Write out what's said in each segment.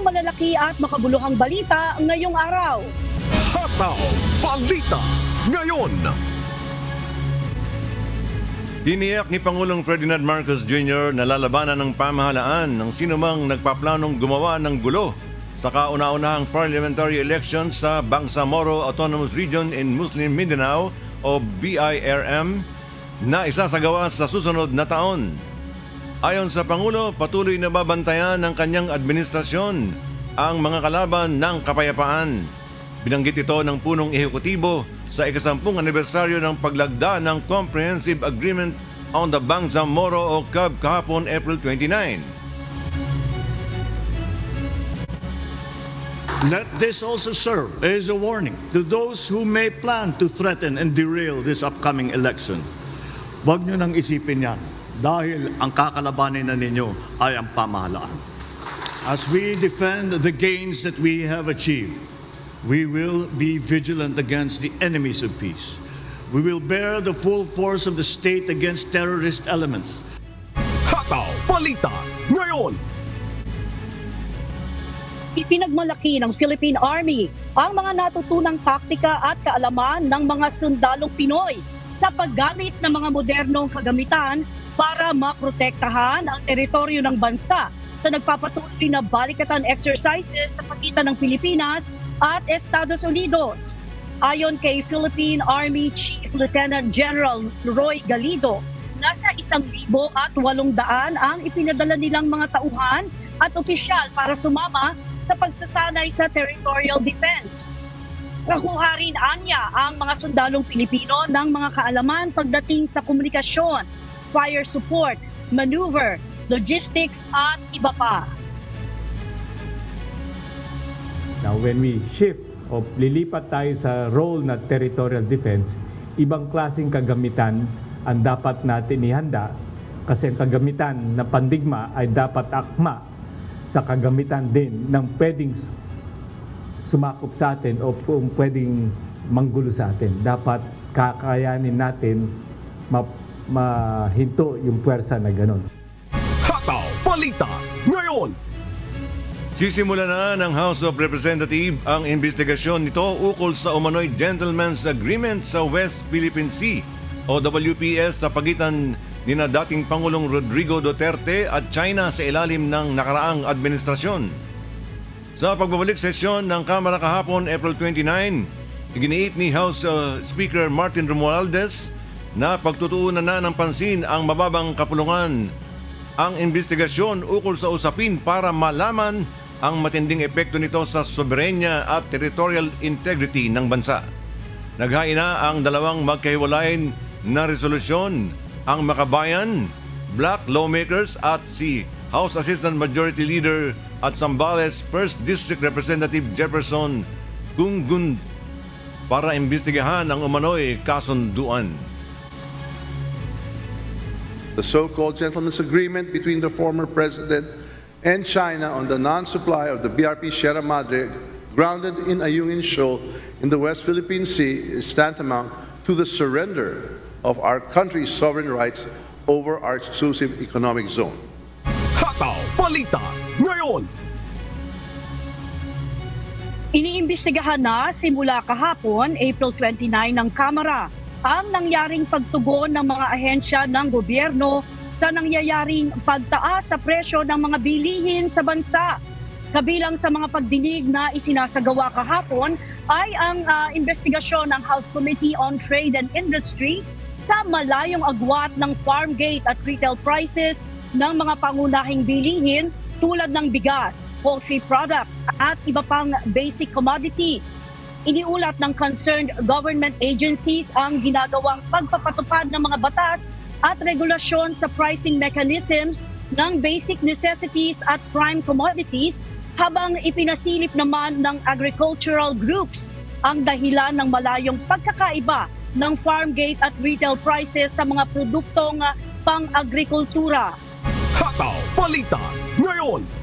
ang malalaki at makabuluhang balita ngayong araw. Hataw Balita ngayon. Tiniyak ni Pangulong Ferdinand Marcos Jr. na lalabanan ng pamahalaan ng sinumang nagpaplanong gumawa ng gulo sa kauna-unahang parliamentary election sa Bangsamoro Autonomous Region in Muslim Mindanao o BIRM na isasagawa sa susunod na taon. Ayon sa Pangulo, patuloy na babantayan ng kanyang administrasyon ang mga kalaban ng kapayapaan. Binanggit ito ng punong ehekutibo sa ika-10 anibersaryo ng paglagda ng Comprehensive Agreement on the Bangsamoro o CAB kahapon April 29. Let this also serve as a warning to those who may plan to threaten and derail this upcoming election. Huwag nyo nang isipin yan dahil ang kakalabanin na ninyo ay ang pamahalaan. As we defend the gains that we have achieved, we will be vigilant against the enemies of peace. We will bear the full force of the state against terrorist elements. Hataw Balita ngayon. Ipinagmalaki ng Philippine Army ang mga natutunang taktika at kaalaman ng mga sundalong Pinoy sa paggamit ng mga modernong kagamitan para maprotektahan ang teritoryo ng bansa sa nagpapatuloy na balikatan exercises sa pagitan ng Pilipinas at Estados Unidos. Ayon kay Philippine Army Chief Lieutenant General Roy Galido, nasa 1,800 ang ipinadala nilang mga tauhan at opisyal para sumama sa pagsasanay sa territorial defense. Nakuha rin anya ang mga sundalong Pilipino ng mga kaalaman pagdating sa komunikasyon, fire support, maneuver, logistics at iba pa. Now when we shift o lilipat tayo sa role na territorial defense, ibang klaseng kagamitan ang dapat natin ihanda kasi ang kagamitan na pandigma ay dapat akma sa kagamitan din ng pwedeng sumakop sa atin o kung pwedeng manggulo sa atin. Dapat kakayanin natin mahinto yung puwersa na gano'n. Hataw Balita ngayon. Sisimula na ng House of Representatives ang investigasyon nito ukol sa umano'y Gentleman's Agreement sa West Philippine Sea o WPS sa pagitan nina dating Pangulong Rodrigo Duterte at China sa ilalim ng nakaraang administrasyon. Sa pagbabalik sesyon ng Kamara kahapon April 29, iginiit ni House Speaker Martin Romualdez na pagtutuunan na ng pansin ang mababang kapulungan ang investigasyon ukol sa usapin para malaman ang matinding epekto nito sa soberenya at territorial integrity ng bansa. Naghain na ang dalawang magkahiwalayin na resolusyon, ang Makabayan, Black Lawmakers at si House Assistant Majority Leader at Zambales 1st District Representative Jefferson Gungun para imbestigahan ang umano'y kasunduan. The so-called Gentleman's Agreement between the former President and China on the non-supply of the BRP Sierra Madre grounded in Ayungin Shoal in the West Philippine Sea is tantamount to the surrender of our country's sovereign rights over our exclusive economic zone. Hataw Balita ngayon. Iniimbestigahan na simula kahapon, April 29 ng Kamara, ang nangyaring pagtugon ng mga ahensya ng gobyerno sa nangyayaring pagtaas sa presyo ng mga bilihin sa bansa. Kabilang sa mga pagdinig na isinasagawa kahapon ay ang investigasyon ng House Committee on Trade and Industry sa malayong agwat ng farm gate at retail prices ng mga pangunahing bilihin tulad ng bigas, poultry products at iba pang basic commodities. Iniulat ng concerned government agencies ang ginagawang pagpapatupad ng mga batas at regulasyon sa pricing mechanisms ng basic necessities at prime commodities habang ipinasilip naman ng agricultural groups ang dahilan ng malayong pagkakaiba ng farm gate at retail prices sa mga produktong pang-agrikultura. Hataw Balita ngayon.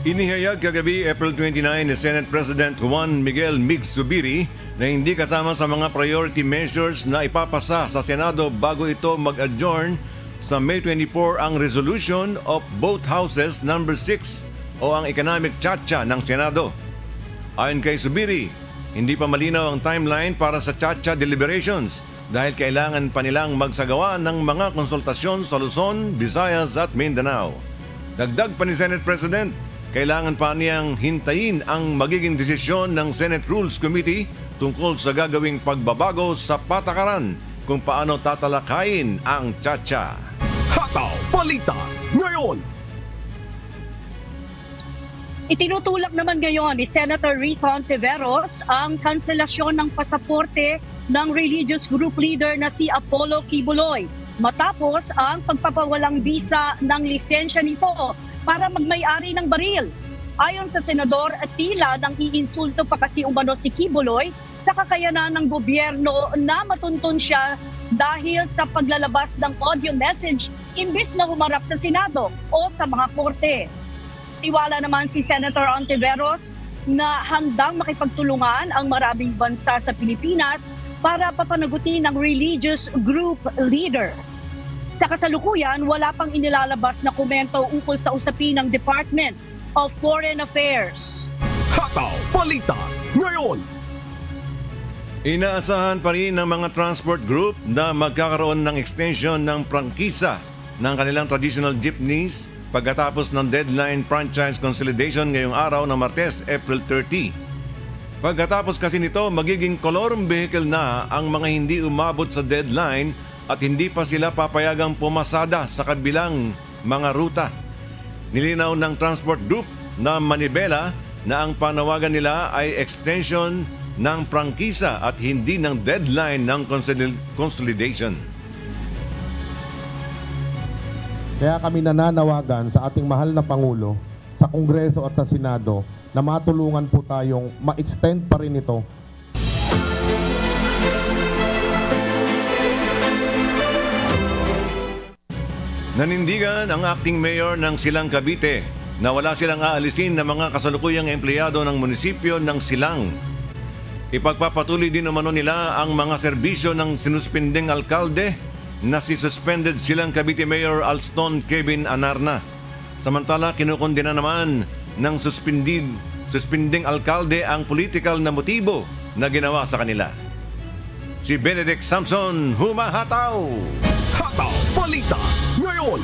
Inihayag kagabi April 29 ni Senate President Juan Miguel Mig Zubiri na hindi kasama sa mga priority measures na ipapasa sa Senado bago ito mag-adjourn sa May 24 ang resolution of both houses number 6 o ang economic tsa-tsa ng Senado. Ayon kay Zubiri, hindi pa malinaw ang timeline para sa tsa-tsa deliberations dahil kailangan pa nilang magsagawa ng mga konsultasyon sa Luzon, Visayas at Mindanao. Dagdag pa ni Senate President, kailangan pa niyang hintayin ang magiging desisyon ng Senate Rules Committee tungkol sa gagawing pagbabago sa patakaran kung paano tatalakayin ang tsa-tsa. Hataw Balita ngayon. Itinutulak naman ngayon ni Senator Rizon Tiveros ang kanselasyon ng pasaporte ng religious group leader na si Apollo Kibuloy matapos ang pagpapawalang bisa ng lisensya nito para magmay-ari ng baril. Ayon sa senador, tila nang iinsulto pa kasi umano si Kibuloy sa kakayanan ng gobyerno na matuntun siya dahil sa paglalabas ng audio message imbis na humarap sa Senado o sa mga korte. Tiwala naman si Senator Ontiveros na handang makipagtulungan ang maraming bansa sa Pilipinas para papanagutin ng religious group leader. Sa kasalukuyan, wala pang inilalabas na komento ukol sa usapin ng Department of Foreign Affairs. Hataw Balita ngayon. Inaasahan pa rin ng mga transport group na magkakaroon ng extension ng prangkisa ng kanilang traditional jeepneys pagkatapos ng deadline franchise consolidation ngayong araw ng Martes, April 30. Pagkatapos kasi nito, magiging colorm vehicle na ang mga hindi umabot sa deadline at hindi pa sila papayagang pumasada sa kabilang mga ruta. Nilinaw ng transport group na Manibela na ang panawagan nila ay extension ng prangkisa at hindi ng deadline ng consolidation. Kaya kami nananawagan sa ating mahal na Pangulo, sa Kongreso at sa Senado na matulungan po tayong ma-extend pa rin ito. Nanindigan ang acting mayor ng Silang Cavite na wala silang aalisin na mga kasalukuyang empleyado ng munisipyo ng Silang. Ipagpapatuloy din umano nila ang mga serbisyo ng sinuspending alkalde na si suspended Silang Cavite Mayor Alston Kevin Anarna. Samantala, kinukondena naman ng suspending alkalde ang political na motibo na ginawa sa kanila. Si Benedict Samson, humahataw! Hataw Balita ngayon.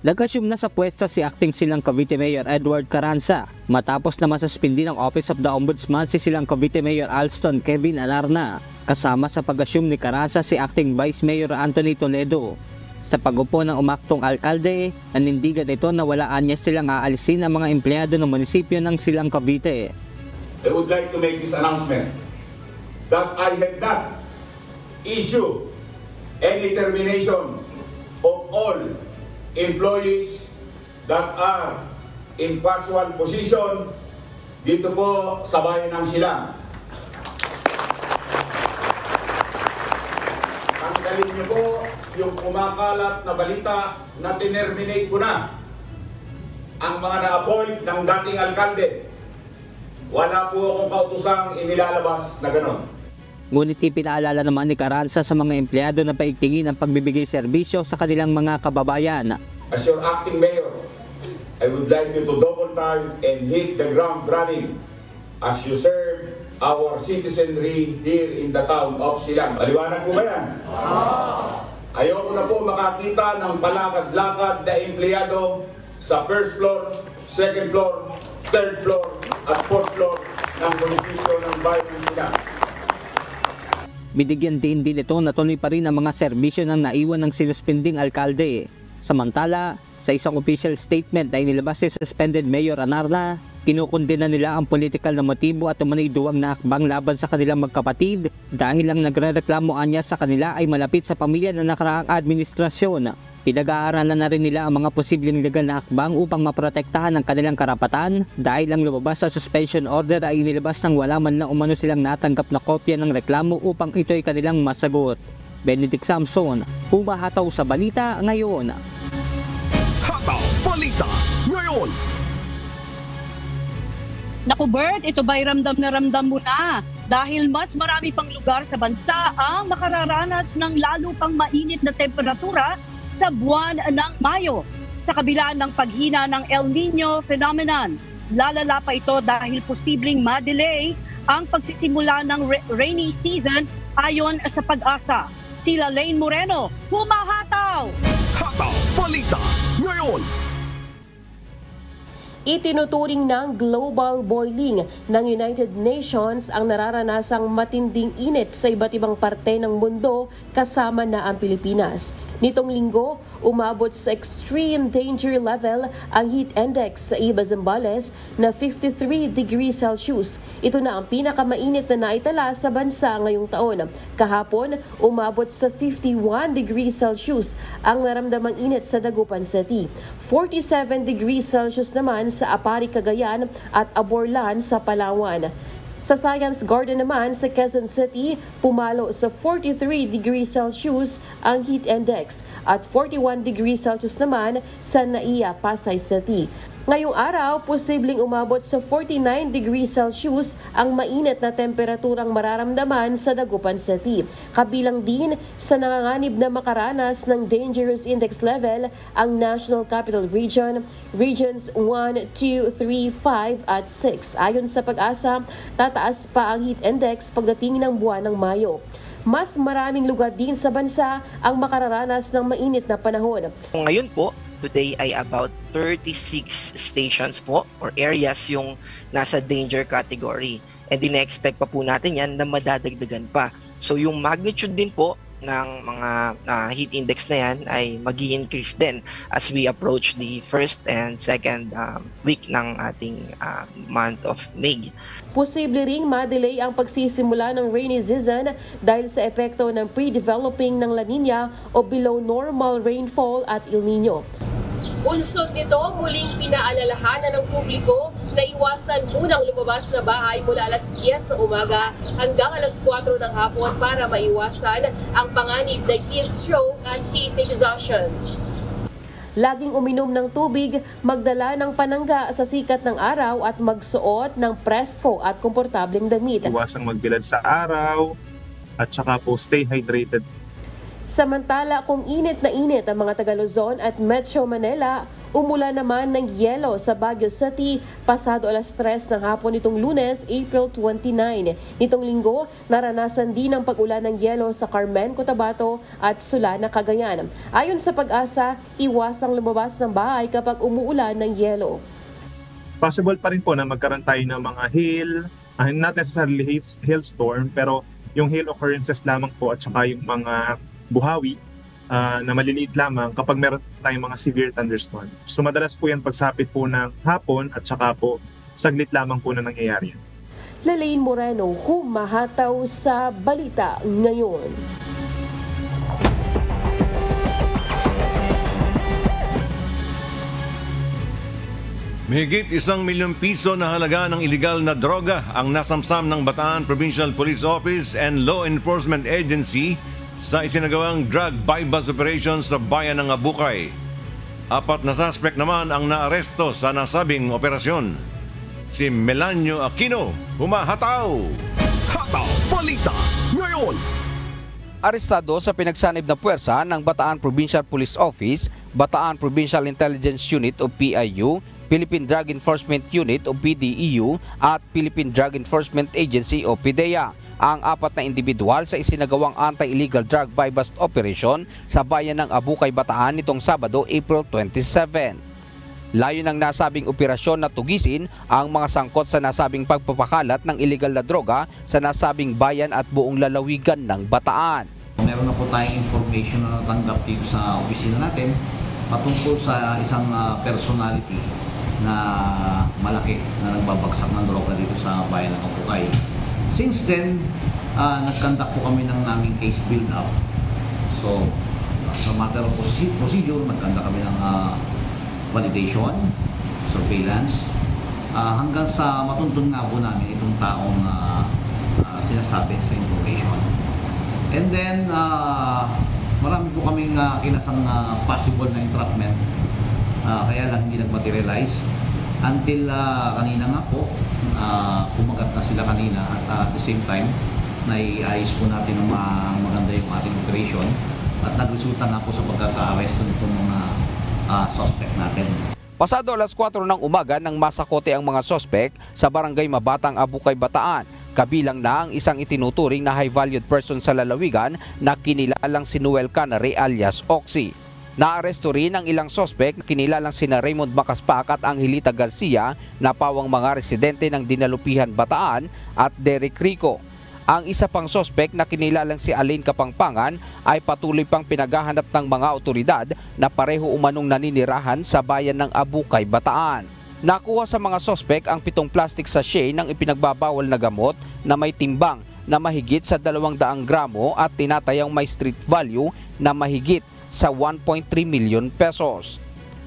Nag-assume na sa pwesto si acting Silang Cavite Mayor Edward Carranza matapos na masuspindi ng Office of the Ombudsman si Silang Cavite Mayor Alston Kevin Anarna. Kasama sa pag-assume ni Carranza si acting Vice Mayor Anthony Toledo. Sa pag-upo ng umaktong alkalde, nanindigan ito na walaan niya silang aalisin ang mga empleyado ng munisipyo ng Silang Cavite. I would like to make this announcement that I have not issued any termination of all employees that are in casual position dito po sa bayan ng Silang. Tanggalin niyo po yung kumakalat na balita na tinerminate ko na ang mga na-appoint ng dating alkalde. Wala po akong kautusang inilalabas na ganon. Ngunit ipinaalala naman ni Carranza sa mga empleyado na paigtingin ang pagbibigay serbisyo sa kanilang mga kababayan. As your acting mayor, I would like you to double time and hit the ground running as you serve our citizenry here in the town of Silang. Maliwanag po ba yan? Ayoko na po makakita ng palakad-lakad na empleyado sa first floor, second floor, third floor at fourth floor ng munisipyo ng bayan ng Silang. Binigyan din ito na tuloy pa rin ang mga serbisyo ng naiwan ng sinuspending alkalde. Samantala, sa isang official statement na inilabas ni suspended Mayor Anarna, kinukundena nila ang political na motibo at umano'y duwang na akbang laban sa kanilang magkapatid dahil ang nagrereklamoan niya sa kanila ay malapit sa pamilya na nakaraang administrasyon. Pinag-aaralan na rin nila ang mga posibleng legal na akbang upang maprotektahan ang kanilang karapatan dahil ang lumabas sa suspension order ay inilabas nang wala man lang umano silang natanggap na kopya ng reklamo upang ito'y kanilang masagot. Benedict Samson, humahataw sa balita ngayon. Hataw Balita ngayon. Naku Bert, ito ba'y ramdam na ramdam mo na? Dahil mas marami pang lugar sa bansa ang makararanas ng lalo pang mainit na temperatura sa buwan ng Mayo. Sa kabila ng paghina ng El Nino phenomenon, lalala pa ito dahil posibleng ma-delay ang pagsisimula ng rainy season ayon sa Pag-asa. Sila Lane Moreno, humahataw! Hataw Balita ngayon! Itinuturing ng global boiling ng United Nations ang nararanasang matinding init sa iba't ibang parte ng mundo kasama na ang Pilipinas. Nitong linggo, umabot sa extreme danger level ang heat index sa Iba Zambales na 53 degrees Celsius. Ito na ang pinakamainit na naitala sa bansa ngayong taon. Kahapon, umabot sa 51 degrees Celsius ang naramdamang init sa Dagupan City. 47 degrees Celsius naman sa Apari, Cagayan at Aborlan sa Palawan. Sa Science Garden naman sa Quezon City, pumalo sa 43 degrees Celsius ang heat index at 41 degrees Celsius naman sa Naiya, Pasay City. Ngayong araw, posibleng umabot sa 49 degrees Celsius ang mainit na temperaturang mararamdaman sa Dagupan City. Kabilang din sa nanganganib na makaranas ng dangerous index level ang National Capital Region, Regions 1, 2, 3, 5 at 6. Ayon sa Pag-asa, tataas pa ang heat index pagdating ng buwan ng Mayo. Mas maraming lugar din sa bansa ang makararanas ng mainit na panahon. Ngayon po, today ay about 36 stations po or areas yung nasa danger category. And ina-expect pa po natin yan na madadagdagan pa. So yung magnitude din po ng mga heat index na yan ay mag-i-increase din as we approach the first and second week ng ating month of May. Posible ring ma-delay ang pagsisimula ng rainy season dahil sa epekto ng pre-developing ng La Nina o below normal rainfall at El Nino. Unsod nito, muling pinaalalahanan ng publiko na iwasan munang lumabas na bahay mula alas 10 sa umaga hanggang alas 4 ng hapon para maiwasan ang panganib ng heat stroke at heat exhaustion. Laging uminom ng tubig, magdala ng panangga sa sikat ng araw at magsuot ng presko at komportableng damit. Iwasang magbilad sa araw at saka po stay hydrated. Samantala, kung init na init ang mga taga Luzon at Metro Manila, umulan naman ng yelo sa Baguio City pasado alas 3 ng hapon nitong Lunes, April 29. Nitong linggo, naranasan din ang pag-ulan ng yelo sa Carmen, Cotabato at Sulana, Cagayan. Ayon sa Pag-asa, iwasang lumabas ng bahay kapag umuulan ng yelo. Possible pa rin po na magkaroon tayo ng mga hail, not necessarily hailstorm, pero yung hail occurrences lamang po at saka yung mga buhawi na maliliit lamang kapag meron tayong mga severe thunderstorm. So madalas po yan pagsapit po ng hapon at saka po saglit lamang po na nangyayari. Lane Moreno, humahataw sa Balita Ngayon. Mahigit 1 milyong piso na halaga ng iligal na droga ang nasamsam ng Bataan Provincial Police Office and Law Enforcement Agency sa isinagawang drug bypass operation sa bayan ng Abukay. 4 na suspect naman ang naaresto sa nasabing operasyon. Si Melanio Aquino, humahataw! Hataw Balita ngayon! Arestado sa pinagsanib na puwersa ng Bataan Provincial Police Office, Bataan Provincial Intelligence Unit o PIU, Philippine Drug Enforcement Unit o PDEU at Philippine Drug Enforcement Agency o PDEA ang 4 na individual sa isinagawang anti-illegal drug bypass operation sa bayan ng Abukay, Bataan nitong Sabado, April 27. Layo ng nasabing operasyon na tugisin ang mga sangkot sa nasabing pagpapakalat ng illegal na droga sa nasabing bayan at buong lalawigan ng Bataan. Meron na po tayong information na natanggap dito sa opisina natin patungkol sa isang personality na malaki na nagbabagsak ng droga dito sa bayan ng Abukay. Since then, nag-conduct po kami ng naming case build-up. So, sa matter of procedure, nag-conduct kami ng validation, surveillance, hanggang sa matuntun nga po namin itong taong sinasabi sa information. And then, marami po kaming kinasang possible na entrapment, kaya lang hindi nag-materialize. Until kanina nga po, kumagat na sila kanina at the same time, naiayos po natin ng maganda yung ating operation at nagresulta nga po sa pagkaka-arresto nitong mga suspect natin. Pasado alas 4 ng umaga nang masakote ang mga sospek sa barangay Mabatang, Abukay, Bataan. Kabilang na ang isang itinuturing na high-valued person sa lalawigan na kinilalang si Noel Canare alias Oxy. Naaresto rin ang ilang sospek na kinilalang sina Raymond Macaspac at Angelita Garcia na pawang mga residente ng Dinalupihan, Bataan at Derek Rico. Ang isa pang sospek na kinilalang si Alain Kapangpangan ay patuloy pang pinaghahanap ng mga otoridad na pareho umanong naninirahan sa bayan ng Abukay, Bataan. Nakuha sa mga sospek ang 7 plastic sachet ng ipinagbabawal na gamot na may timbang na mahigit sa 200 gramo at tinatayang may street value na mahigit sa 1.3 million pesos.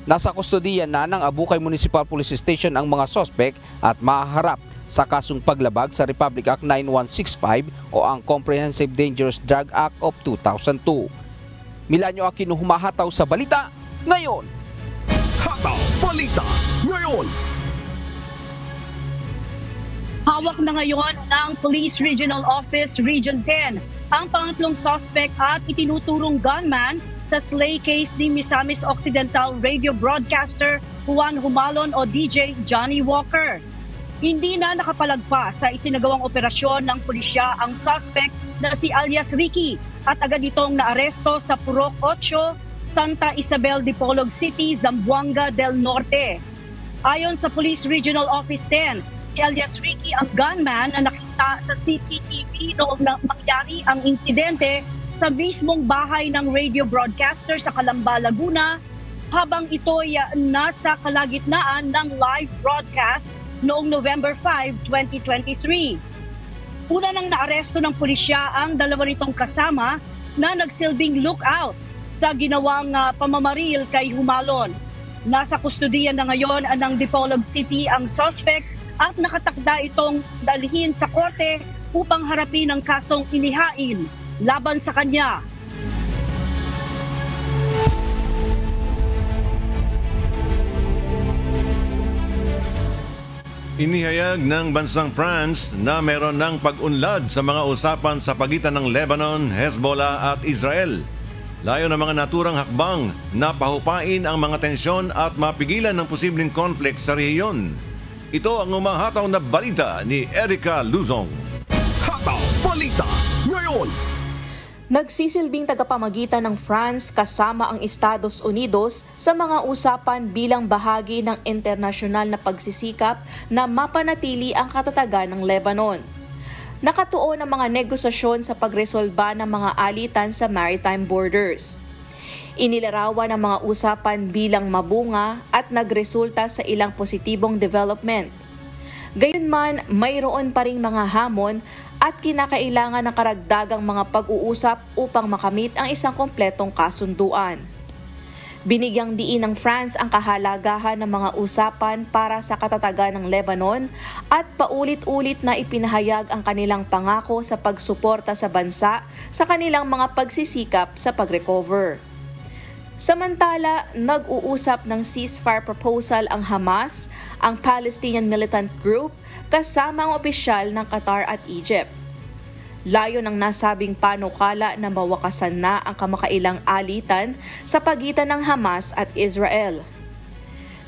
Nasa kustodiya na ng Abukay Municipal Police Station ang mga sospek at mahaharap sa kasong paglabag sa Republic Act 9165 o ang Comprehensive Dangerous Drug Act of 2002. Milanyo Aquino humahataw sa balita ngayon. Hataw Balita ngayon. Hawak na ngayon ng Police Regional Office Region 10 ang pangatlong suspect at itinuturong gunman sa slay case ni Misamis Occidental radio broadcaster Juan Humalon o DJ Johnny Walker. Hindi na nakapalagpa sa isinagawang operasyon ng pulisya ang suspect na si alias Ricky at agad itong naaresto sa Purok 8, Santa Isabel de Polog City, Zamboanga del Norte. Ayon sa Police Regional Office 10, si alias Ricky ang gunman na nakita sa CCTV noong mangyari ang insidente sa mismong bahay ng radio broadcaster sa Calamba, Laguna habang ito'y nasa kalagitnaan ng live broadcast noong November 5, 2023. Una nang naaresto ng pulisya ang dalawa nitong kasama na nagsilbing lookout sa ginawang pamamaril kay Humalon. Nasa kustodiya na ngayon ng Dipolog City ang suspect at nakatakda itong dalhin sa korte upang harapin ang kasong inihain laban sa kanya. Inihayag ng bansang France na meron ng pag-unlad sa mga usapan sa pagitan ng Lebanon, Hezbollah at Israel. Layo ng mga naturang hakbang na pahupain ang mga tensyon at mapigilan ng posibleng conflict sa rehiyon. Ito ang umahataw na balita ni Erica Luzong. Hataw Balita ngayon. Nagsisilbing tagapamagitan ng France kasama ang Estados Unidos sa mga usapan bilang bahagi ng internasyonal na pagsisikap na mapanatili ang katatagan ng Lebanon. Nakatuon ang mga negosasyon sa pagresolba ng mga alitan sa maritime borders. Inilarawan ang mga usapan bilang mabunga at nagresulta sa ilang positibong development. Gayunman, mayroon pa ring mga hamon at kinakailangan ng karagdagang mga pag-uusap upang makamit ang isang kompletong kasunduan. Binigyang diin ng France ang kahalagahan ng mga usapan para sa katatagan ng Lebanon at paulit-ulit na ipinahayag ang kanilang pangako sa pagsuporta sa bansa sa kanilang mga pagsisikap sa pag-recover. Samantala, nag-uusap ng ceasefire proposal ang Hamas, ang Palestinian Militant Group, kasama ang opisyal ng Qatar at Egypt. Layo ng nasabing panukala na mawakasan na ang kamakailang alitan sa pagitan ng Hamas at Israel.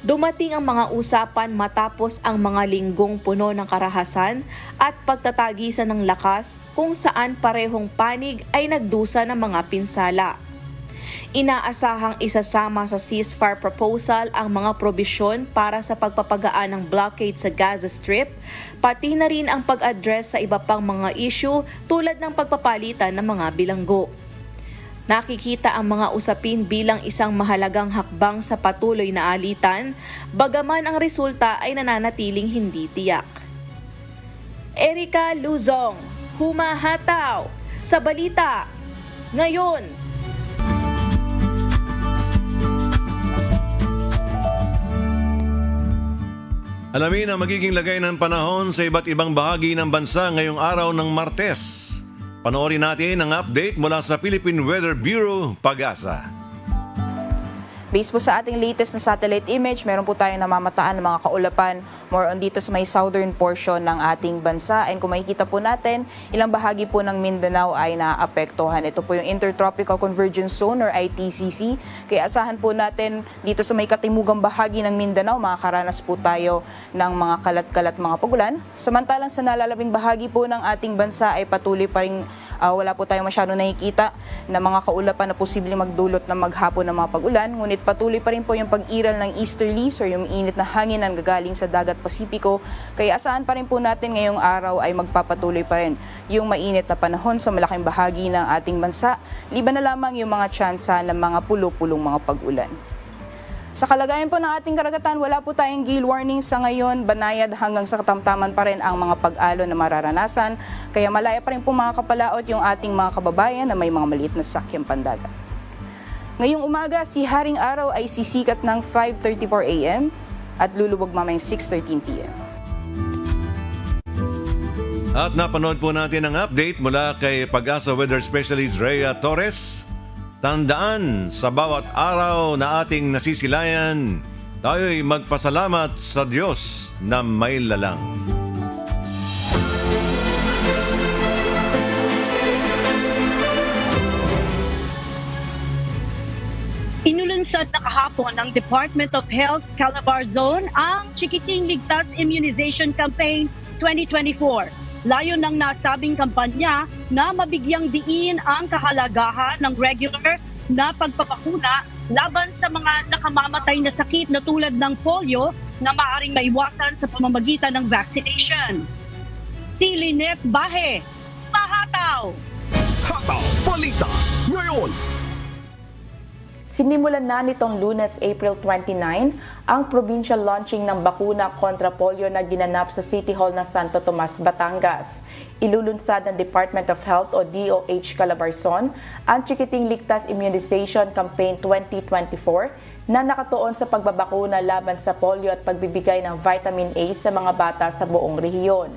Dumating ang mga usapan matapos ang mga linggong puno ng karahasan at pagtatagisan ng lakas kung saan parehong panig ay nagdusa ng mga pinsala. Inaasahang isasama sa ceasefire proposal ang mga probisyon para sa pagpapagaan ng blockade sa Gaza Strip, pati na rin ang pag-address sa iba pang mga issue tulad ng pagpapalitan ng mga bilanggo. Nakikita ang mga usapin bilang isang mahalagang hakbang sa patuloy na alitan, bagaman ang resulta ay nananatiling hindi tiyak. Erica Luzong, humahataw sa balita ngayon. Alamin ang magiging lagay ng panahon sa iba't ibang bahagi ng bansa ngayong araw ng Martes. Panoorin natin ang update mula sa Philippine Weather Bureau, Pag-asa. Based po sa ating latest na satellite image, meron po tayong namamataan ng mga kaulapan more on dito sa may southern portion ng ating bansa. And kung makikita po natin, ilang bahagi po ng Mindanao ay naapektuhan. Ito po yung Intertropical Convergence Zone or ITCZ. Kaya asahan po natin dito sa may katimugang bahagi ng Mindanao, makakaranas po tayo ng mga kalat-kalat mga pagulan. Samantalang sa nalalabing bahagi po ng ating bansa ay patuloy pa rin wala po tayong masyado nakikita na mga kaulapan na posibleng magdulot ng maghapon ng mga pagulan. Ngunit patuloy pa rin po yung pag-iral ng easterlies or yung init na hangin na gagaling sa dagat Pasipiko. Kaya asahan pa rin po natin ngayong araw ay magpapatuloy pa rin yung mainit na panahon sa malaking bahagi ng ating bansa. Liban na lamang yung mga tsansa ng mga pulo-pulong mga pag-ulan. Sa kalagayan po ng ating karagatan, wala po tayong gale warning sa ngayon. Banayad hanggang sa katamtaman pa rin ang mga pag-alon na mararanasan. Kaya malaya pa rin po mga kapalaot yung ating mga kababayan na may mga maliit na sakyang pandagat. Ngayong umaga, si Haring Araw ay sisikat ng 5:34 a.m. at lulubog mamayang 6:13 p.m. At napanood po natin ang update mula kay Pag-asa Weather Specialist Rhea Torres. Tandaan, sa bawat araw na ating nasisilayan, tayo'y magpasalamat sa Diyos na may lalang. Inulunsad na kahapon ng Department of Health Calabarzon ang Chikiting Ligtas Immunization Campaign 2024. Layo ng nasabing kampanya na mabigyang diin ang kahalagahan ng regular na pagpapakuna laban sa mga nakamamatay na sakit na tulad ng polio na maaaring maiwasan sa pamamagitan ng vaccination. Si Lynette Bahe, Mahataw! Hataw Balita ngayon! Sinimulan na nitong Lunes, April 29, ang provincial launching ng bakuna kontra polio na ginanap sa City Hall ng Santo Tomas, Batangas. Ilulunsad ng Department of Health o DOH Calabarzon ang Chikiting Ligtas Immunization Campaign 2024 na nakatuon sa pagbabakuna laban sa polio at pagbibigay ng vitamin A sa mga bata sa buong rehiyon.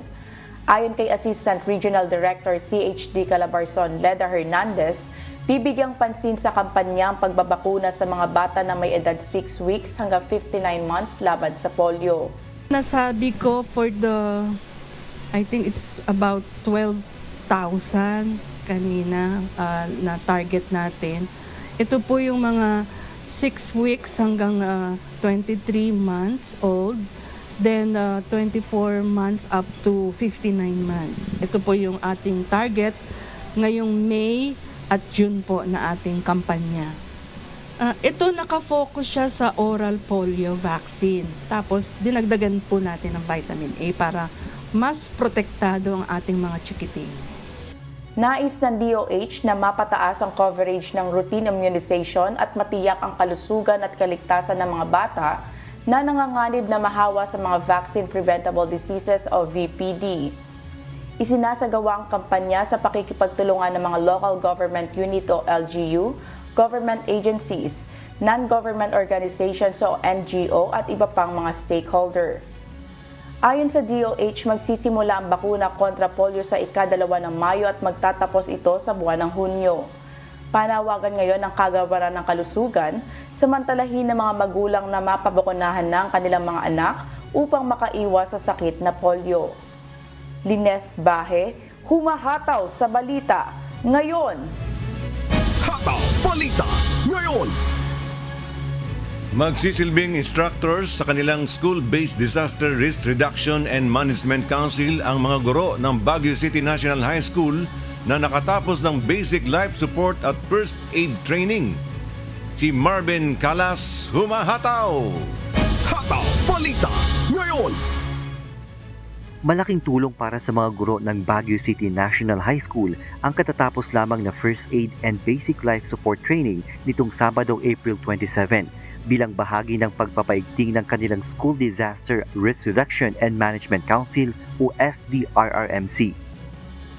Ayon kay Assistant Regional Director CHD Calabarzon Leda Hernandez, bibigyang pansin sa kampanya ang pagbabakuna sa mga bata na may edad 6 weeks hanggang 59 months laban sa polio. Nasabi ko I think it's about 12,000 kanina na target natin. Ito po yung mga 6 weeks hanggang 23 months old, then 24 months up to 59 months. Ito po yung ating target ngayong May at June po na ating kampanya. Ito nakafocus siya sa oral polio vaccine. Tapos dinagdagan po natin ng vitamin A para mas protektado ang ating mga chikiting. Nais ng DOH na mapataas ang coverage ng routine immunization at matiyak ang kalusugan at kaligtasan ng mga bata na nanganganib na mahawa sa mga vaccine preventable diseases o VPD. Isinasagawa ang kampanya sa pakikipagtulungan ng mga local government unit o LGU, government agencies, non-government organizations o NGO at iba pang mga stakeholder. Ayon sa DOH, magsisimula ang bakuna kontra polio sa ika-2 ng Mayo at magtatapos ito sa buwan ng Hunyo. Panawagan ngayon ng Kagawaran ng Kalusugan, samantalahin ng mga magulang na mapabakunahan ng kanilang mga anak upang makaiwas sa sakit na polio. Lynette Bahe, humahataw sa balita ngayon. Hataw Balita ngayon. Magsisilbing instructors sa kanilang School-Based Disaster Risk Reduction and Management Council ang mga guro ng Baguio City National High School na nakatapos ng Basic Life Support at First Aid Training. Si Marvin Calas, humahataw! Hataw Balita ngayon. Malaking tulong para sa mga guro ng Baguio City National High School ang katatapos lamang na First Aid and Basic Life Support Training nitong Sabado, April 27 bilang bahagi ng pagpapaigting ng kanilang School Disaster Risk Reduction and Management Council o SDRRMC.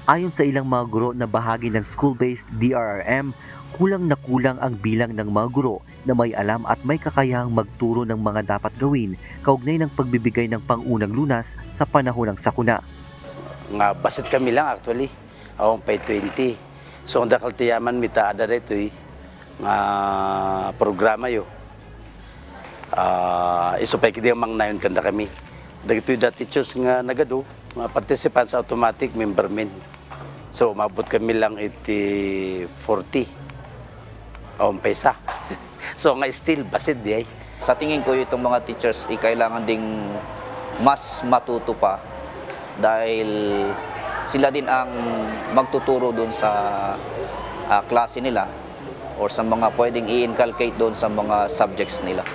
Ayon sa ilang mga guro na bahagi ng school-based DRRM, kulang na kulang ang bilang ng mga guro na may alam at may kakayahang magturo ng mga dapat gawin kaugnay ng pagbibigay ng pangunang lunas sa panahon ng sakuna. Nga basit kami lang actually, akong pay 20. So ang dakaltiyaman mita ada rito nga programa yo. Isupay kidi mang nayon kanda kami. Dagitoy da teachers nga nagado, mga participants automatic member men. So umabot kami lang 40 pesa. So nga still basid di ay. Sa tingin ko itong mga teachers kailangan ding mas matuto pa dahil sila din ang magtuturo doon sa klase nila or sa mga pwedeng i-inculcate doon sa mga subjects nila.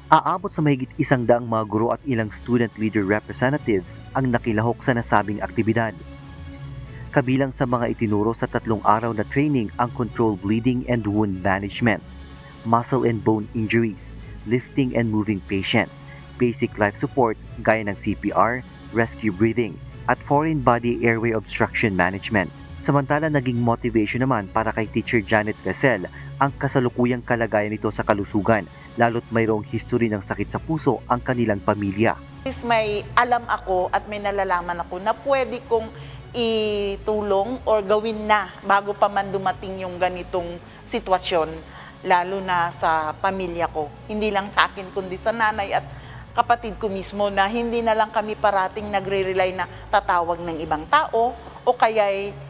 Aabot sa mahigit 100 mga guro at ilang student leader representatives ang nakilahok sa nasabing aktibidad. Kabilang sa mga itinuro sa 3 araw na training ang controlled bleeding and wound management, muscle and bone injuries, lifting and moving patients, basic life support gaya ng CPR, rescue breathing, at foreign body airway obstruction management. Samantala naging motivation naman para kay Teacher Janet Ressel ang kasalukuyang kalagayan nito sa kalusugan, lalo't mayroong history ng sakit sa puso ang kanilang pamilya. May alam ako at may nalalaman ako na pwede kong itulong or gawin na bago pa man dumating yung ganitong sitwasyon, lalo na sa pamilya ko. Hindi lang sa akin kundi sa nanay at kapatid ko mismo na hindi na lang kami parating nagre-rely na tatawag ng ibang tao o kaya'y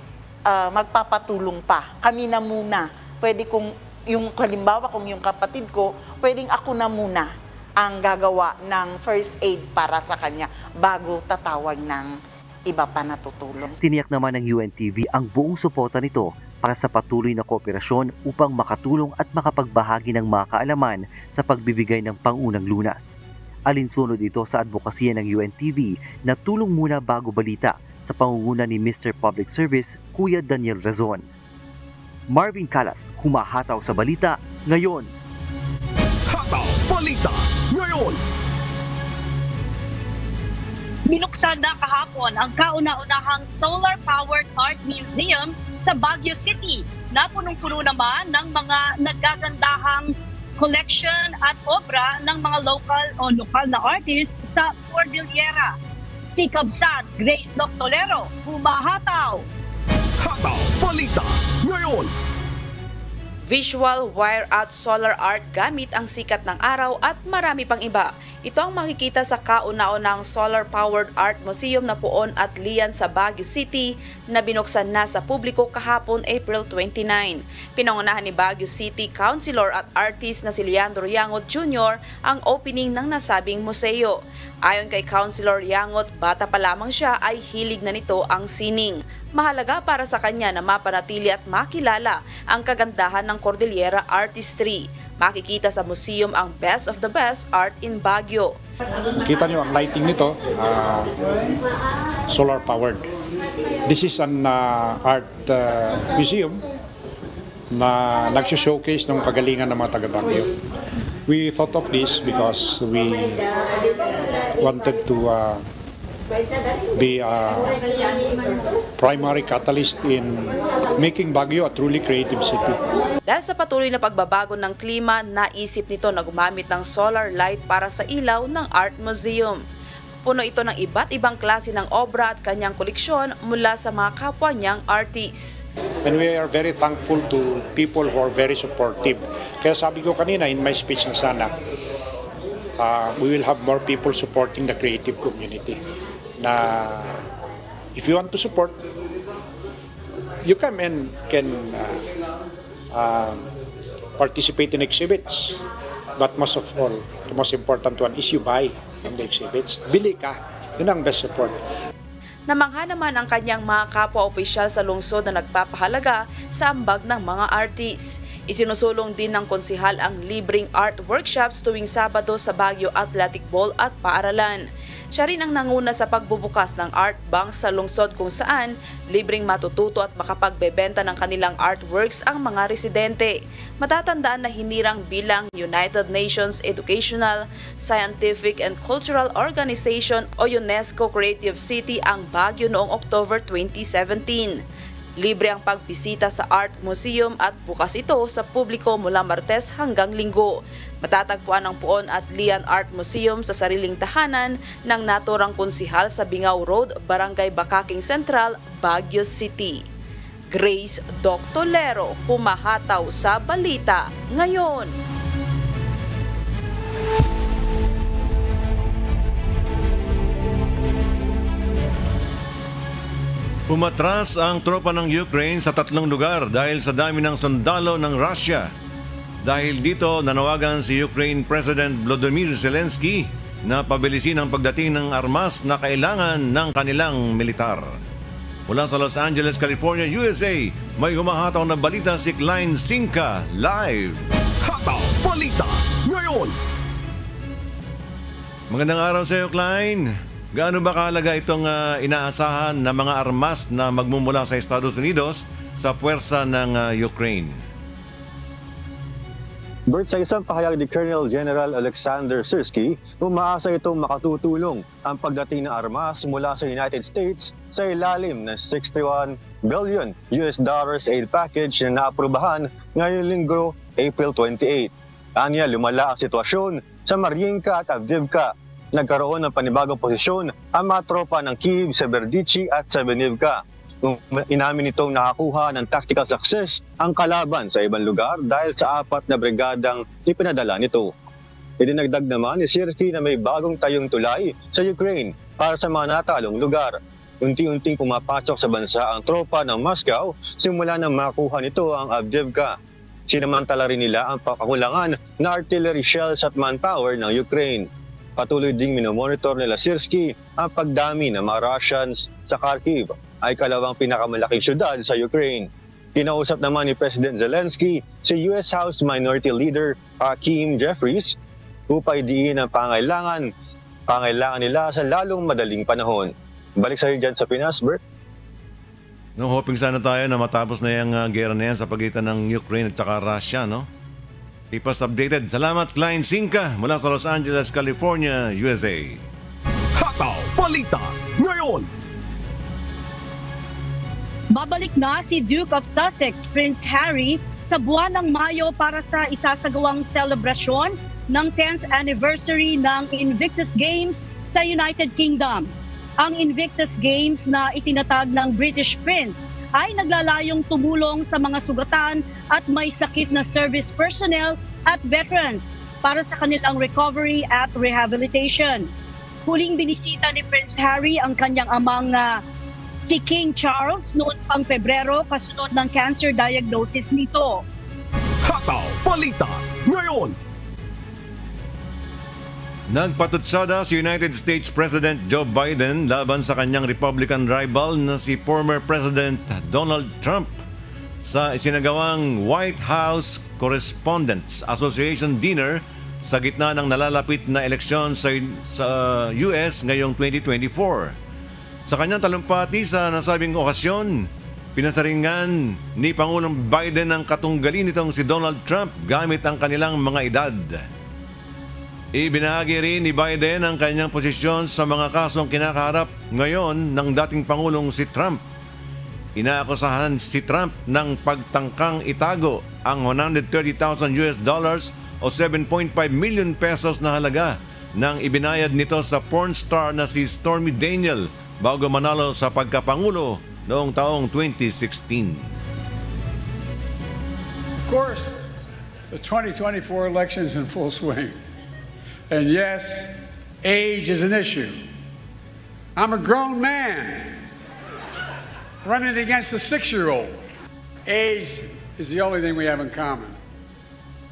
magpapatulong pa. Kami na muna. Pwede kong, yung halimbawa kung yung kapatid ko, pwedeng ako na muna ang gagawa ng first aid para sa kanya bago tatawag ng iba pa na tutulong. Tiniyak naman ng UNTV ang buong suporta nito para sa patuloy na kooperasyon upang makatulong at makapagbahagi ng mga kaalaman sa pagbibigay ng pangunang lunas. Alinsunod ito sa advokasya ng UNTV na tulong muna bago balita sa pangunguna ni Mr. Public Service Kuya Daniel Razon. Marvin Calas, humahataw sa balita ngayon. Hataw Balita ngayon. Binuksan na kahapon ang kauna-unahang solar-powered art museum sa Baguio City na punong-puno naman ng mga naggagandahang collection at obra ng mga lokal na artists sa Cordillera. Si Kabsat Grace Doctolero, humahataw. Hataw Balita ngayon. Visual wire at solar art gamit ang sikat ng araw at marami pang iba. Ito ang makikita sa kauna-unahang solar-powered art museum na Puon at Lian sa Baguio City na binuksan na sa publiko kahapon April 29. Pinangunahan ni Baguio City Councilor at artist na si Leandro Yangot Jr. ang opening ng nasabing museo. Ayon kay Councilor Yangot, bata pa lamang siya ay hilig na nito ang sining. Mahalaga para sa kanya na mapanatili at makilala ang kagandahan ng Cordillera artistry. Makikita sa museum ang best of the best art in Baguio. Kita niyo ang lighting nito, solar powered. This is an art museum na nag-showcase ng kagalingan ng mga taga-Baguio. We thought of this because we wanted to be a primary catalyst in making Baguio a truly creative city. Dahil sa patuloy na pagbabago ng klima, naisip nito na gumamit ng solar light para sa ilaw ng art museum. Puno ito ng iba't ibang klase ng obra at kanyang koleksyon mula sa mga kapwa niyang artists. And we are very thankful to people who are very supportive. Kaya sabi ko kanina in my speech na sana, we will have more people supporting the creative community. Na if you want to support, you come and can participate in exhibits. But most of all, the most important one is you buy from the exhibits. Bili ka. Yun ang best support. Namangha naman ang kanyang mga kapwa-opisyal sa lungsod na nagpapahalaga sa ambag ng mga artists. Isinusulong din ng konsihal ang libreng art workshops tuwing Sabado sa Baguio Athletic Bowl at paaralan. Siya rin ang nanguna sa pagbubukas ng art bank sa lungsod kung saan libreng matututo at makapagbebenta ng kanilang artworks ang mga residente. Matatandaan na hinirang bilang United Nations Educational, Scientific and Cultural Organization o UNESCO Creative City ang Baguio noong October 2017. Libre ang pagbisita sa Art Museum at bukas ito sa publiko mula Martes hanggang Linggo. Matatagpuan ang Puon at Lian Art Museum sa sariling tahanan ng naturang konsihal sa Bingaw Road, Barangay Bakaking Central, Baguio City. Grace Doctolero, humahataw sa balita ngayon. Umatras ang tropa ng Ukraine sa 3 lugar dahil sa dami ng sundalo ng Russia. Dahil dito, nanawagan si Ukraine President Volodymyr Zelensky na pabilisin ang pagdating ng armas na kailangan ng kanilang militar. Mula sa Los Angeles, California, USA, may humahataw na balita si Klein Sinka live. Hataw Balita ngayon. Magandang araw sa iyo, Klein. Gaano ba kahalaga itong inaasahan na mga armas na magmumula sa Estados Unidos sa puwersa ng Ukraine? Bert, sa isang pahayag ni Colonel General Alexander Syrskyi, umaasa itong makatutulong ang pagdating ng armas mula sa United States sa ilalim ng $61 billion aid package na naaprubahan ngayong linggo, April 28. Anya, lumala ang sitwasyon sa Mariinka at Avdiivka. Nagkaroon ng panibagong posisyon ang mga tropa ng Kyiv, Severodvinsk at Semenivka. Inamin itong nakakuha ng tactical success ang kalaban sa ibang lugar dahil sa 4 na brigadang ipinadala nito. Idinagdag naman ni Syrskyi na may bagong tayong tulay sa Ukraine para sa mga natalong lugar. Unti-unting pumapasok sa bansa ang tropa ng Moscow simula nang makuha nito ang Avdiivka. Sinamantala rin nila ang kakulangan na artillery shells at manpower ng Ukraine. Patuloy ding minomonitor nila Syrskyi ang pagdami ng mga Russians sa Kharkiv, ay kalawang pinakamalaking syudad sa Ukraine. Kinausap naman ni President Zelensky si US House Minority Leader Hakeem Jeffries upang idiin ang pangailangan nila sa lalong madaling panahon. Balik sa iyo dyan sa Pinas, Bert. No, hoping sana tayo na matapos na yung gera na yan sa pagitan ng Ukraine at saka Russia, no? Keep us updated. Salamat, Klein Sinka, mula sa Los Angeles, California, USA. Hataw Balita ngayon. Babalik na si Duke of Sussex, Prince Harry, sa buwan ng Mayo para sa isasagawang selebrasyon ng 10th anniversary ng Invictus Games sa United Kingdom. Ang Invictus Games na itinatag ng British Prince ay naglalayong tumulong sa mga sugatan at may sakit na service personnel at veterans para sa kanilang recovery at rehabilitation. Huling binisita ni Prince Harry ang kanyang amang si King Charles noon pang Pebrero kasunod ng cancer diagnosis nito. Hataw Balita ngayon. Nagpatutsada si United States President Joe Biden laban sa kanyang Republican rival na si former President Donald Trump sa isinagawang White House Correspondents Association dinner sa gitna ng nalalapit na eleksyon sa US ngayong 2024. Sa kanyang talumpati sa nasabing okasyon, pinasaringan ni Pangulong Biden ang katunggali nitong si Donald Trump gamit ang kanilang mga edad. Ibinahagi rin ni Biden ang kanyang posisyon sa mga kasong kinakaharap ngayon ng dating Pangulong si Trump. Inaakusahan si Trump ng pagtangkang itago ang $130,000 o 7.5 million pesos na halaga nang ibinayad nito sa porn star na si Stormy Daniel bago manalo sa pagkapangulo noong taong 2016. Of course, the 2024 election is in full swing. And yes, age is an issue. I'm a grown man running against a 6-year-old. Age is the only thing we have in common.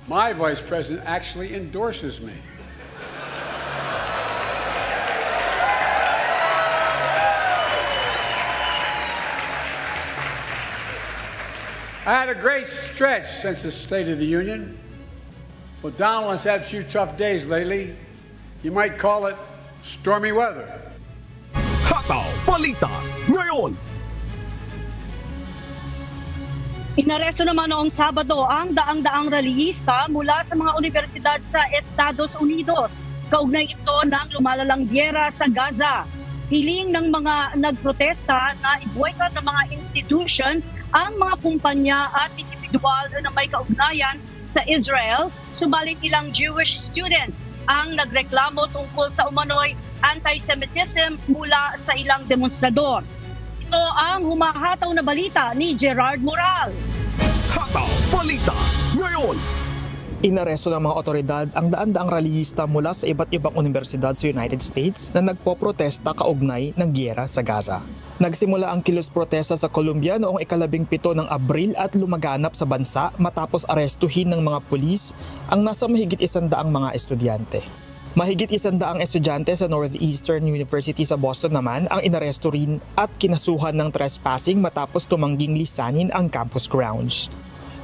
My vice president actually endorses me. I had a great stretch since the State of the Union. But Donald has had a few tough days lately. You might call it stormy weather. Hataw Balita ngayon. Inaresto naman noong Sabado ang daang-daang rallyista mula sa mga universidad sa Estados Unidos. Kaugnay ito ng lumalalang gyera sa Gaza. Hiling ng mga nagprotesta na i-boycott ng mga institution ang mga kumpanya at individual na may kaugnayan sa Israel, subalit ilang Jewish students ang nagreklamo tungkol sa umano'y anti-Semitism mula sa ilang demonstrador. Ito ang humahataw na balita ni Gerard Moral. Hataw Balita ngayon. Inaresto ng mga otoridad ang daan-daang rallyista mula sa iba't ibang universidad sa United States na nagpoprotesta kaugnay ng giyera sa Gaza. Nagsimula ang kilos protesta sa Colombia noong 17 ng Abril at lumaganap sa bansa matapos arestuhin ng mga pulis ang nasa mahigit 100 mga estudyante. Mahigit 100 estudyante sa Northeastern University sa Boston naman ang inaresto rin at kinasuhan ng trespassing matapos tumangging lisanin ang campus grounds.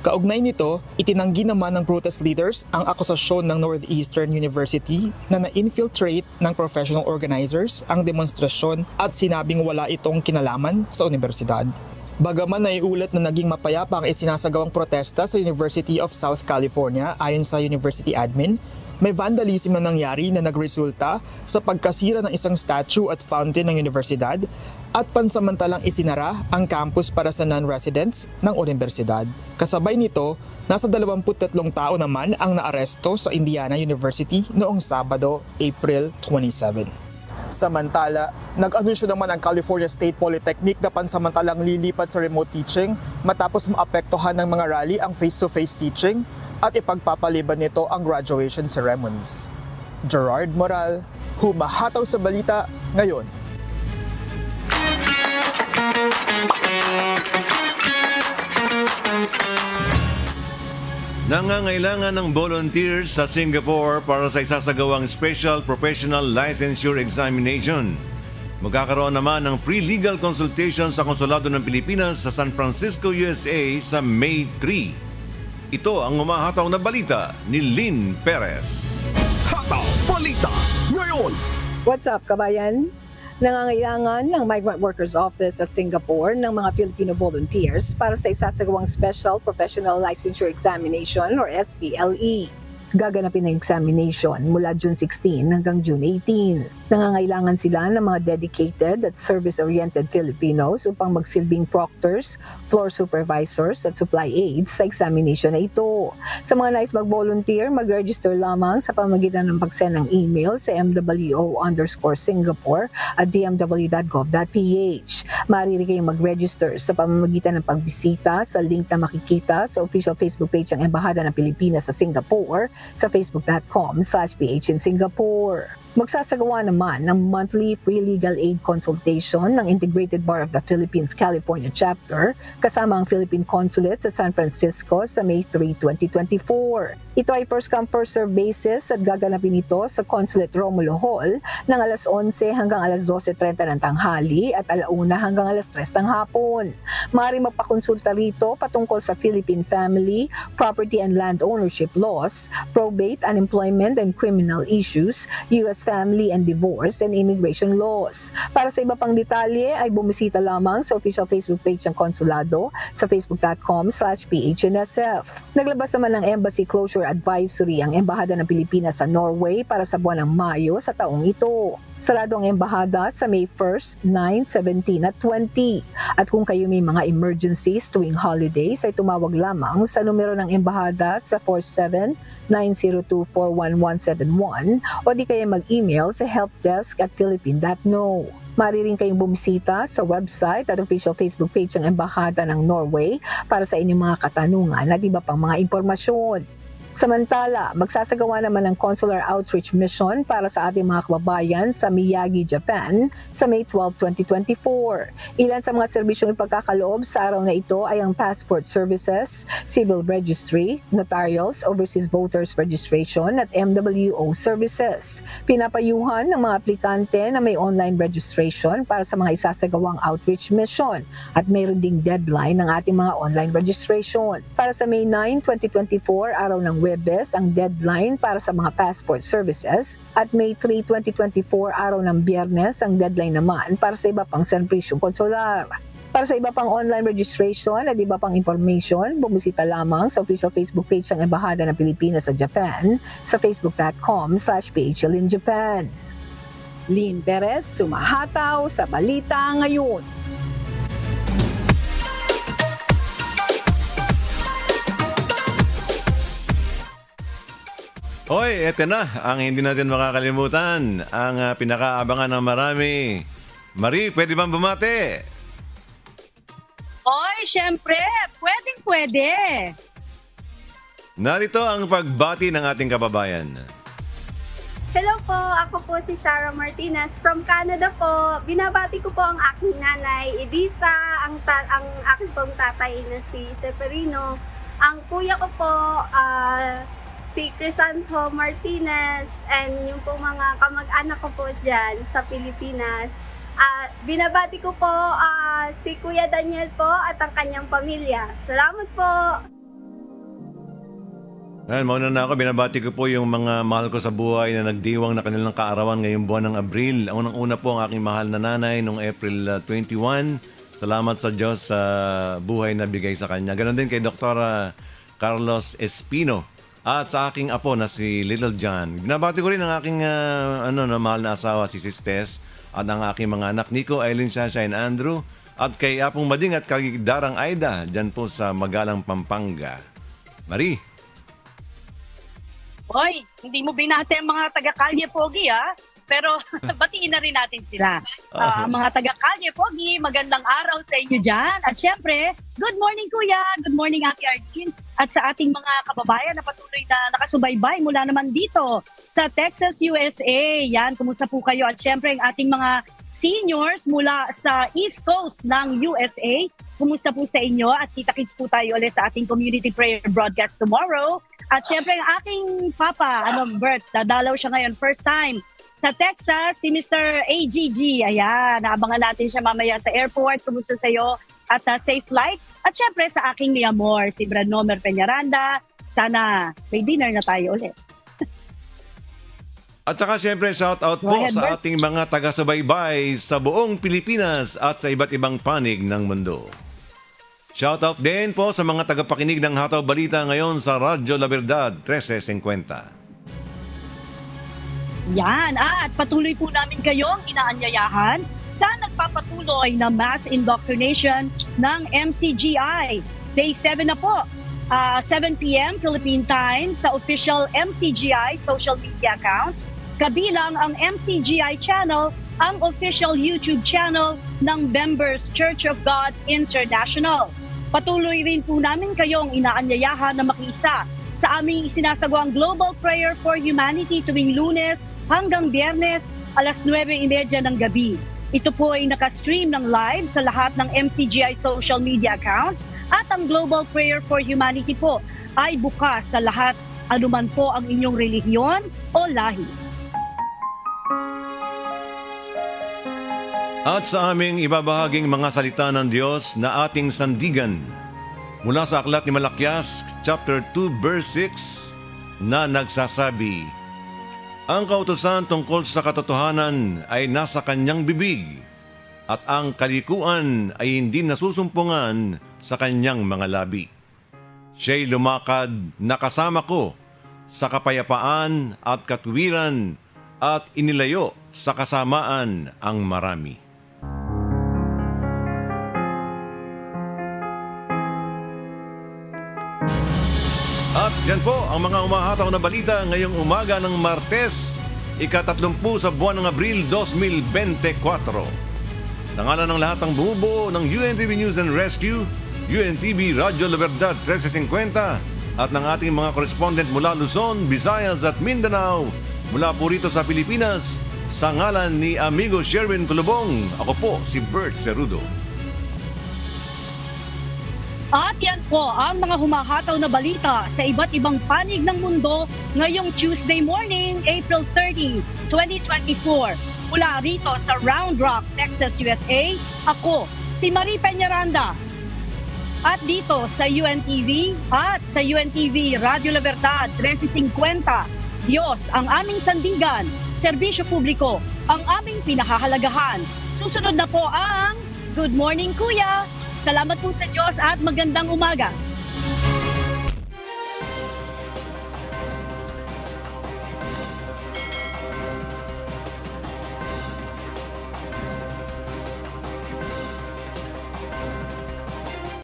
Kaugnay nito, itinanggi naman ng protest leaders ang akusasyon ng Northeastern University na na-infiltrate ng professional organizers ang demonstrasyon at sinabing wala itong kinalaman sa universidad. Bagaman naiulat na naging mapayapa ang isinasagawang protesta sa University of South California ayon sa university admin, may vandalism na nangyari na nagresulta sa pagkasira ng isang statue at fountain ng universidad at pansamantalang isinara ang campus para sa non-residents ng universidad. Kasabay nito, nasa 23 tao naman ang naaresto sa Indiana University noong Sabado, April 27. Samantala, nag-anunsyo naman ang California State Polytechnic na pansamantalang lilipat sa remote teaching matapos maapektuhan ng mga rally ang face-to-face teaching at ipagpapaliban nito ang graduation ceremonies. Gerard Moral, humahataw sa balita ngayon. Nangangailangan ng volunteers sa Singapore para sa isasagawang Special Professional Licensure Examination. Magkakaroon naman ng free legal consultation sa Konsulado ng Pilipinas sa San Francisco, USA sa May 3. Ito ang umahataw na balita ni Lynn Perez. Hataw Balita ngayon! What's up, kabayan? Nangangailangan ng Migrant Workers Office sa Singapore ng mga Filipino volunteers para sa isasagawang Special Professional Licensure Examination or SPLE. Gaganapin ang examination mula June 16 hanggang June 18. Nangangailangan sila ng mga dedicated at service-oriented Filipinos upang magsilbing proctors, floor supervisors at supply aides sa examination na ito. Sa mga nais mag-volunteer, mag-register lamang sa pamamagitan ng pag-send ng email sa mwo_singapore@dmw.gov.ph. Maaari kayong mag-register sa pamamagitan ng pagbisita sa link na makikita sa official Facebook page ng Embahada ng Pilipinas sa Singapore sa facebook.com/PH in Singapore. Magsasagawa naman ng monthly free legal aid consultation ng Integrated Bar of the Philippines California Chapter kasama ang Philippine Consulate sa San Francisco sa May 3, 2024. Ito ay first come first serve basis at gaganapin ito sa Consulate Romulo Hall ng alas 11 hanggang alas 12:30 ng tanghali at alauna hanggang alas 3 ng hapon. Maaaring magpakonsulta rito patungkol sa Philippine family, property and land ownership laws, probate, unemployment and criminal issues, U.S. family and divorce and immigration laws. Para sa iba pang detalye ay bumisita lamang sa official Facebook page ng konsulado sa facebook.com/PHNSF. Naglabas naman ng embassy closure advisory ang Embahada ng Pilipinas sa Norway para sa buwan ng Mayo sa taong ito. Sarado ang embahada sa May 1, 9, 17 at 20. At kung kayo may mga emergencies tuwing holidays ay tumawag lamang sa numero ng embahada sa 47-902-41171 o di kaya mag-email sa helpdesk@philippine.no. Maaari rin kayong bumisita sa website at official Facebook page ng Embahada ng Norway para sa inyong mga katanungan at iba pang mga impormasyon. Samantala, magsasagawa naman ng Consular Outreach Mission para sa ating mga kababayan sa Miyagi, Japan sa May 12, 2024. Ilan sa mga serbisyong ipagkakaloob sa araw na ito ay ang passport services, civil registry, notarials, overseas voters registration at MWO services. Pinapayuhan ng mga aplikante na may online registration para sa mga isasagawang outreach mission at mayroon ding deadline ng ating mga online registration. Para sa May 9, 2024, araw ng Webes ang deadline para sa mga passport services at May 3, 2024 araw ng Biyernes ang deadline naman para sa iba pang serbisyong konsular. Para sa iba pang online registration at iba pang information, bumisita lamang sa official Facebook page ng Embahada ng Pilipinas sa Japan sa facebook.com/PHLinJapan. Lynn Perez, sumahataw sa balita ngayon. Hoy, eto na ang hindi natin makakalimutan, ang pinakaabangan ng marami. Marie, pwede bang bumati? Hoy, syempre, pwede. Narito ang pagbati ng ating kababayan. Hello po, ako po si Shara Martinez from Canada po. Binabati ko po ang aking nanay, Editha, ang aking pong tatay na si Seferino. Ang kuya ko po, si Crisanto Martinez, and yung po mga kamag-anak ko po dyan sa Pilipinas. Binabati ko po si Kuya Daniel po at ang kanyang pamilya. Salamat po! Mauna na ako, binabati ko po yung mga mahal ko sa buhay na nagdiwang na kanilang kaarawan ngayong buwan ng Abril. Unang-una po ang aking mahal na nanay noong April 21. Salamat sa Diyos sa buhay na bigay sa kanya. Ganon din kay Dr. Carlos Espino at sa aking apo na si Little John. Binabati ko rin ang aking mahal na asawa si Sis Tess at ang aking mga anak Nico, Eileen, Shasha, and Andrew at kay Apong Mading at kay Darang Aida dyan po sa Magalang, Pampanga. Marie. Hoy, hindi mo binati ang mga taga-Kalye Pogi pero batiin na rin natin sila. Mga taga-Kalye Pogi, magandang araw sa inyo dyan. At syempre, good morning Kuya, good morning Ate Arjin. At sa ating mga kababayan na patuloy na nakasubaybay mula naman dito sa Texas, USA. Yan, kumusta po kayo? At syempre, ang ating mga seniors mula sa East Coast ng USA. Kumusta po sa inyo? At kita-kits po tayo ulit sa ating community prayer broadcast tomorrow. At syempre, ang aking papa, Bert, dadalaw siya ngayon, first time sa Texas, si Mr. AGG. Ayan, naabangan natin siya mamaya sa airport. Kumusta sa iyo? At safe flight. At syempre, sa aking ni Amor, si Brad Nomer Peñaranda. Sana may dinner na tayo ulit. At saka siyempre shout out po sa ating mga taga-subaybay sa buong Pilipinas at sa iba't ibang panig ng mundo. Shout out din po sa mga tagapakinig ng Hataw Balita ngayon sa Radyo La Verdad 1350. Yan, at patuloy po namin kayong inaanyayahan sa nagpapatuloy na mass indoctrination ng MCGI. Day 7 na po. 7 p.m. Philippine time sa official MCGI social media accounts. Kabilang ang MCGI channel, ang official YouTube channel ng Members Church of God International. Patuloy rin po namin kayong inaanyayahan na makiisa sa aming isinasagawang Global Prayer for Humanity tuwing Lunes hanggang Biyernes, alas 9:30 ng gabi. Ito po ay nakastream ng live sa lahat ng MCGI social media accounts at ang Global Prayer for Humanity po ay bukas sa lahat anuman po ang inyong relihiyon o lahi. At sa aming ibabahaging mga salita ng Diyos na ating sandigan mula sa Aklat ni Malakyas, chapter 2, verse 6 na nagsasabi, ang kautusan tungkol sa katotohanan ay nasa kanyang bibig at ang kalikuan ay hindi nasusumpungan sa kanyang mga labi. Siya'y lumakad na kasama ko sa kapayapaan at katuwiran at inilayo sa kasamaan ang marami. At yan po ang mga umahataw na balita ngayong umaga ng Martes, ika-30 sa buwan ng Abril 2024. Sa ngalan ng lahat ng bumubuo ng UNTV News and Rescue, UNTV Radyo La Verdad 1350 at ng ating mga correspondent mula Luzon, Visayas at Mindanao, mula po rito sa Pilipinas, sa ngalan ni Amigo Sherwin Colobong, ako po si Bert Cerudo. At yan po ang mga humahataw na balita sa iba't ibang panig ng mundo ngayong Tuesday morning, April 30, 2024. Mula rito sa Round Rock, Texas, USA, ako, si Marie Peñaranda. At dito sa UNTV at sa UNTV Radio La Verdad 1350, Diyos ang aming sandigan, serbisyo publiko ang aming pinahahalagahan. Susunod na po ang Good Morning Kuya. Salamat po sa Diyos at magandang umaga.